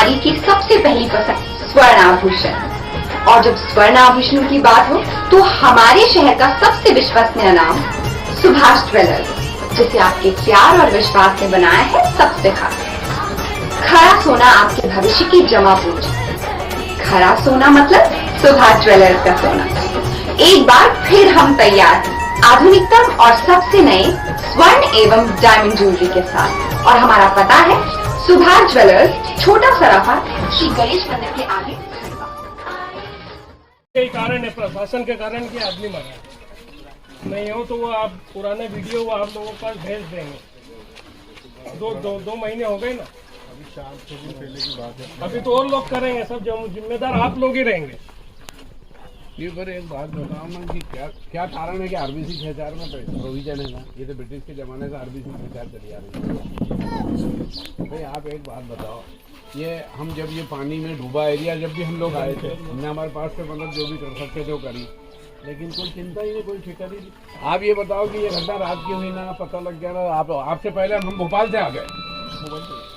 नारी की सबसे पहली पसंद स्वर्ण आभूषण। और जब स्वर्ण आभूषणों की बात हो तो हमारे शहर का सबसे विश्वसनीय नाम सुभाष ज्वेलर्स, जिसे आपके प्यार और विश्वास ने बनाया है सबसे खास। खरा सोना आपके भविष्य की जमा पूंजी। खरा सोना मतलब सुभाष ज्वेलर्स का सोना। एक बार फिर हम तैयार हैं आधुनिकतम और सबसे नए स्वर्ण एवं डायमंड ज्वेलरी के साथ। और हमारा पता है सुभाष ज्वेलर्स, छोटा सराफा, श्री गणेश मंदिर के आगे। यही कारण है, प्रशासन के कारण कि आदमी मरा। नहीं हो तो वो आप पुराने वीडियो वो आप लोगों के पास भेज देंगे। दो महीने हो गए ना, अभी 4 दिन पहले की बात है। अभी तो और लोग करेंगे, सब जिम्मेदार आप लोग ही रहेंगे। ये पर एक बात बताओ ना कि क्या कारण है कि आरबीसी 64 में प्रोविजन है ना? ये तो ब्रिटिश के ज़माने से आरबीसी 64 चली आ रही है। भाई आप एक बात बताओ, ये हम जब ये पानी में डूबा एरिया जब भी हम लोग आए थे, हमने हमारे पास से मतलब जो भी कर सकते थे वो करी, लेकिन कोई चिंता ही नहीं, कोई फिक्र ही नहीं। आप ये बताओ कि ये घटना रात की हुई ना, पता लग गया ना, आपसे पहले हम भोपाल से आ गए,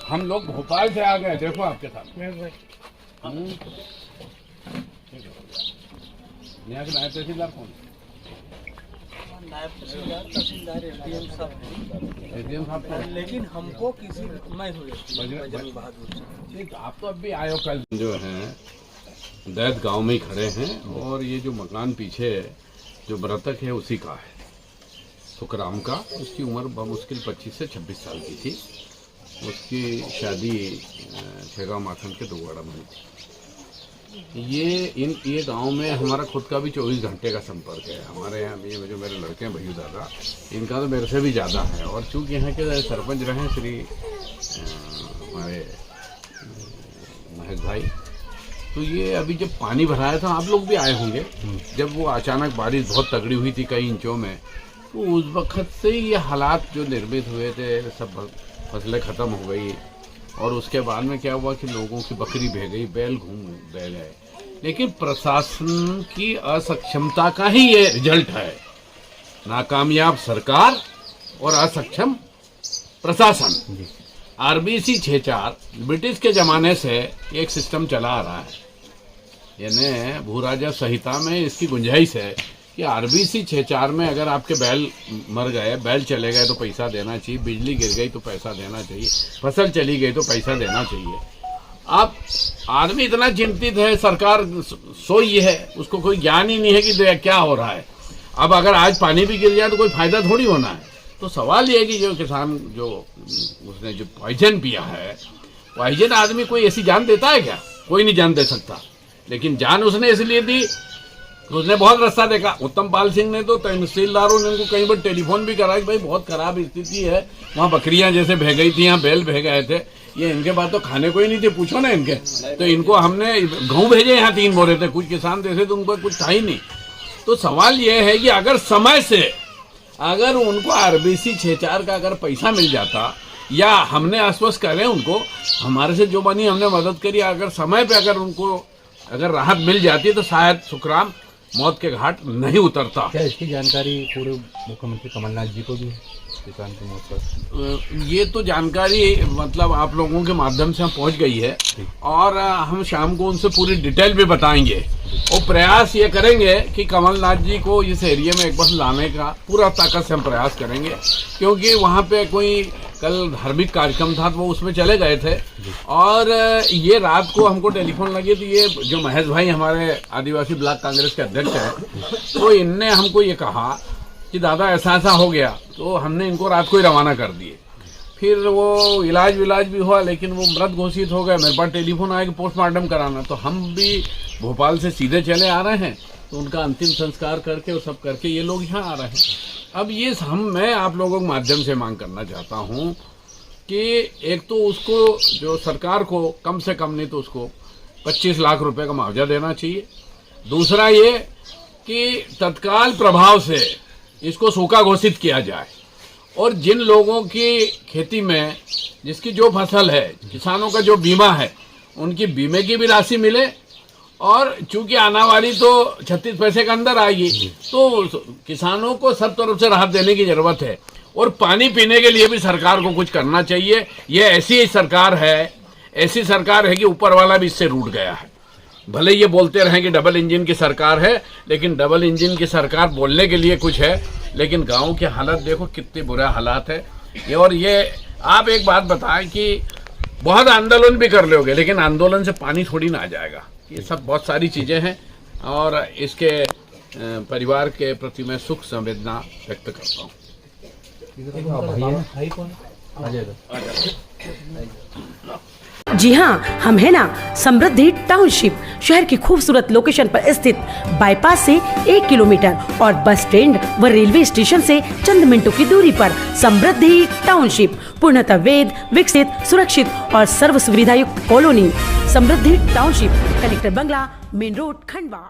हम लोग भोपाल से आ गए, देखो आपके साथ यहाँ के नायब तहसीलदार कौन? नायब तहसीलदार एसडीएम साहब साहब, लेकिन हमको किसी मैं हुए बजरंग बहादुर ठीक। आप तो अब भी आए हो, कल जो हैं दैत गांव में ही खड़े हैं, और ये जो मकान पीछे जो मृतक है उसी का है, सुखराम का। उसकी उम्र बमुश्किल 25 से 26 साल की थी। उसकी शादी शेगांव माखन के दोगड़ा में हुई थी। ये गांव में हमारा खुद का भी 24 घंटे का संपर्क है। हमारे यहाँ ये जो मेरे लड़के हैं भैया दादा, इनका तो मेरे से भी ज़्यादा है। और चूँकि यहाँ के सरपंच रहे श्री हमारे महेश भाई, तो ये अभी जब पानी भराया था, आप लोग भी आए होंगे, जब वो अचानक बारिश बहुत तगड़ी हुई थी कई इंचों में, तो उस वक्त से ये हालात जो निर्मित हुए थे, सब फसलें ख़त्म हो गई। और उसके बाद में क्या हुआ कि लोगों की बकरी बह गई, बैल बह गए। लेकिन प्रशासन की असक्षमता का ही ये रिजल्ट है। नाकामयाब सरकार और असक्षम प्रशासन। आरबीसी 64 ब्रिटिश के ज़माने से एक सिस्टम चला आ रहा है, यानी भूराजा संहिता में इसकी गुंजाइश है कि आरबीसी 64 में अगर आपके बैल मर गए, बैल चले गए तो पैसा देना चाहिए, बिजली गिर गई तो पैसा देना चाहिए, फसल चली गई तो पैसा देना चाहिए। अब आदमी इतना चिंतित है, सरकार सोई है, उसको कोई ज्ञान ही नहीं है कि क्या हो रहा है। अब अगर आज पानी भी गिर जाए तो कोई फायदा थोड़ी होना है। तो सवाल ये है कि जो किसान जो उसने जो पॉइजन पिया है, पॉइजन आदमी कोई ऐसी जान देता है क्या? कोई नहीं जान दे सकता। लेकिन जान उसने इसलिए दी, उसने बहुत रास्ता देखा। उत्तम पाल सिंह ने तो तहसीलदारों ने उनको कई बार टेलीफोन भी करा कि भाई बहुत खराब स्थिति है, वहाँ बकरियां जैसे बह गई थी, यहाँ बैल बह गए थे, ये इनके पास तो खाने को ही नहीं थे, पूछो ना इनके। तो इनको हमने गेहूँ भेजे, यहाँ 3 बोरे थे, कुछ किसान देखे तो उनको कुछ था ही नहीं। तो सवाल ये है कि अगर समय से अगर उनको आरबीसी 64 का अगर पैसा मिल जाता, या हमने आश्वस्त करें उनको, हमारे से जो बनी हमने मदद करी, अगर समय पे अगर उनको अगर राहत मिल जाती तो शायद सुखराम मौत के घाट नहीं उतरता। क्या इसकी जानकारी पूर्व मुख्यमंत्री कमलनाथ जी को भी है किसान की मौत पर? ये तो जानकारी मतलब आप लोगों के माध्यम से हम पहुंच गई है, और हम शाम को उनसे पूरी डिटेल भी बताएंगे। और प्रयास ये करेंगे कि कमलनाथ जी को इस एरिया में एक बार लाने का पूरा ताकत से हम प्रयास करेंगे, क्योंकि वहाँ पे कोई कल धार्मिक कार्यक्रम था तो वो उसमें चले गए थे। और ये रात को हमको टेलीफोन लगी, तो ये जो महेश भाई हमारे आदिवासी ब्लॉक कांग्रेस के अध्यक्ष हैं, तो इनने हमको ये कहा कि दादा ऐसा ऐसा हो गया, तो हमने इनको रात को ही रवाना कर दिए। फिर वो इलाज विलाज भी हुआ, लेकिन वो मृत घोषित हो गए। मेरे पास टेलीफोन आया कि पोस्टमार्टम कराना, तो हम भी भोपाल से सीधे चले आ रहे हैं, तो उनका अंतिम संस्कार करके और सब करके ये लोग यहाँ आ रहे हैं। अब ये मैं आप लोगों के माध्यम से मांग करना चाहता हूँ कि एक तो उसको जो सरकार को कम से कम नहीं तो उसको 25 लाख रुपए का मुआवजा देना चाहिए। दूसरा ये कि तत्काल प्रभाव से इसको सूखा घोषित किया जाए, और जिन लोगों की खेती में जिसकी जो फसल है, किसानों का जो बीमा है, उनकी बीमे की भी राशि मिले। और चूंकि आना वाली तो 36 पैसे के अंदर आएगी, तो किसानों को सब तरफ से राहत देने की जरूरत है। और पानी पीने के लिए भी सरकार को कुछ करना चाहिए। ये ऐसी सरकार है, ऐसी सरकार है कि ऊपर वाला भी इससे रूठ गया है। भले ये बोलते रहें कि डबल इंजन की सरकार है, लेकिन डबल इंजन की सरकार बोलने के लिए कुछ है, लेकिन गाँव की हालत देखो कितने बुरा हालात है। और ये आप एक बात बताएं कि बहुत आंदोलन भी कर लोगे, लेकिन आंदोलन से पानी थोड़ी ना आ जाएगा। ये सब बहुत सारी चीज़ें हैं और इसके परिवार के प्रति मैं सुख संवेदना व्यक्त करता हूँ। भाई कौन आ जाएगा। जी हाँ, हम है ना समृद्धि टाउनशिप, शहर की खूबसूरत लोकेशन पर स्थित, बाईपास से 1 किलोमीटर और बस स्टैंड व रेलवे स्टेशन से चंद मिनटों की दूरी पर समृद्धि टाउनशिप, पूर्णतः वेद विकसित, सुरक्षित और सर्व सुविधायुक्त कॉलोनी। समृद्धि टाउनशिप, कलेक्टर बंगला, मेन रोड, खंडवा।